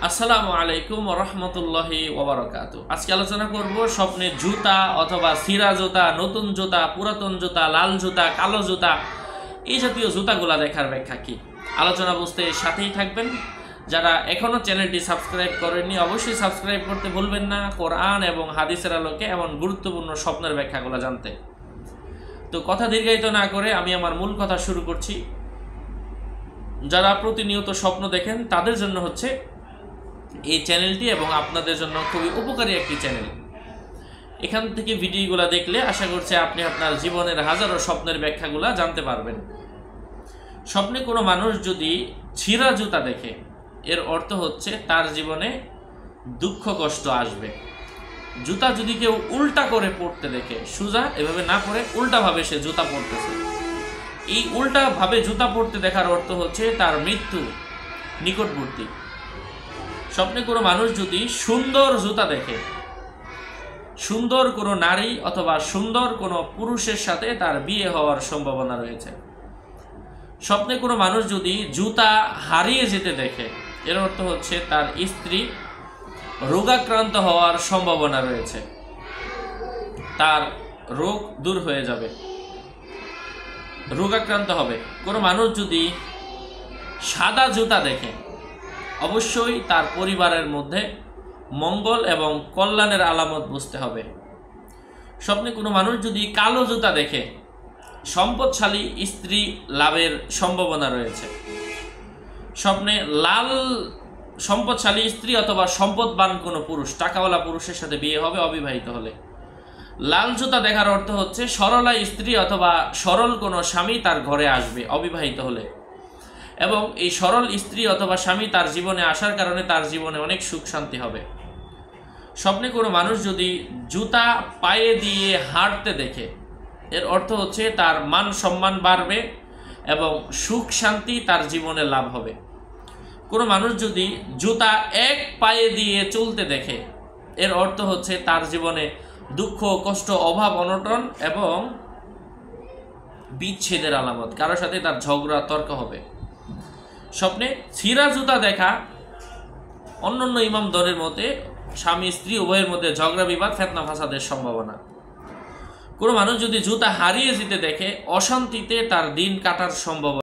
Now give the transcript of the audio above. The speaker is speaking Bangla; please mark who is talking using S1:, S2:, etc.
S1: আসসালামু আলাইকুম ওয়া রাহমাতুল্লাহি ওয়া বারাকাতুহু। আজকে আলোচনা করব স্বপ্নে জুতা অথবা ছিঁড়া জুতা, নতুন জুতা, পুরাতন জুতা, লাল জুতা, কালো জুতা, এই জাতীয় জুতাগুলা দেখার ব্যাখ্যা কি। আলোচনা বুঝতে সাথেই থাকবেন। যারা এখনো চ্যানেলটি সাবস্ক্রাইব করেননি অবশ্যই সাবস্ক্রাইব করতে ভুলবেন না, কোরআন এবং হাদিসের আলোকে এমন গুরুত্বপূর্ণ স্বপ্নের ব্যাখ্যাগুলো জানতে। তো কথা দীর্ঘায়িত না করে আমি আমার মূল কথা শুরু করছি। যারা প্রতিনিয়ত স্বপ্ন দেখেন তাদের জন্য হচ্ছে এই চ্যানেলটি এবং আপনাদের জন্য খুবই উপকারী একটি চ্যানেল। এখান থেকে ভিডিওগুলো দেখলে আশা করছি আপনি আপনার জীবনের হাজারো স্বপ্নের ব্যাখ্যাগুলো জানতে পারবেন। স্বপ্নে কোনো মানুষ যদি ছিঁড়া জুতা দেখে, এর অর্থ হচ্ছে তার জীবনে দুঃখ কষ্ট আসবে। জুতা যদি কেউ উল্টা করে পড়তে দেখে, সোজা এভাবে না পরে উল্টাভাবে সে জুতা পরতেছে, এই উল্টাভাবে জুতা পরতে দেখার অর্থ হচ্ছে তার মৃত্যু নিকটবর্তী। স্বপ্নে কোনো মানুষ যদি সুন্দর জুতা দেখে, সুন্দর কোনো নারী অথবা সুন্দর কোনো পুরুষের সাথে তার বিয়ে হওয়ার সম্ভাবনা রয়েছে। স্বপ্নে কোনো মানুষ যদি জুতা হারিয়ে যেতে দেখে, এর অর্থ হচ্ছে তার স্ত্রী রোগাক্রান্ত হওয়ার সম্ভাবনা রয়েছে, তার রোগ দূর হয়ে যাবে, রোগাক্রান্ত হবে। কোনো মানুষ যদি সাদা জুতা দেখে, অবশ্যই তার পরিবারের মধ্যে মঙ্গল এবং কল্যাণের আলামত বুঝতে হবে। স্বপ্নে কোনো মানুষ যদি কালো জুতা দেখে, সম্পদশালী স্ত্রী লাভের সম্ভাবনা রয়েছে। স্বপ্নে লাল সম্পদশালী স্ত্রী অথবা সম্পদবান কোনো পুরুষ, টাকাওয়ালা পুরুষের সাথে বিয়ে হবে অবিবাহিত হলে। লাল জুতা দেখার অর্থ হচ্ছে সরলা স্ত্রী অথবা সরল কোনো স্বামী তার ঘরে আসবে অবিবাহিত হলে, এবং এই সরল স্ত্রী অথবা স্বামী তার জীবনে আসার কারণে তার জীবনে অনেক সুখ শান্তি হবে। স্বপ্নে কোনো মানুষ যদি জুতা পায়ে দিয়ে হাঁটতে দেখে, এর অর্থ হচ্ছে তার মান সম্মান বাড়বে এবং সুখ শান্তি তার জীবনে লাভ হবে। কোনো মানুষ যদি জুতা এক পায়ে দিয়ে চলতে দেখে, এর অর্থ হচ্ছে তার জীবনে দুঃখ কষ্ট অভাব অনটন এবং বিচ্ছেদের আলামত, কারোর সাথে তার ঝগড়া তর্ক হবে। স্বপ্নে ছিঁড়া জুতা দেখা অন্যান্য ইমাম দলের মতে স্বামী স্ত্রী উভয়ের মধ্যে ঝগড়া বিবাদ ফিতনা ফাসাদের সম্ভাবনা। কোনো মানুষ যদি জুতা হারিয়ে যেতে দেখে, অশান্তিতে তার দিন কাটার সম্ভাবনা।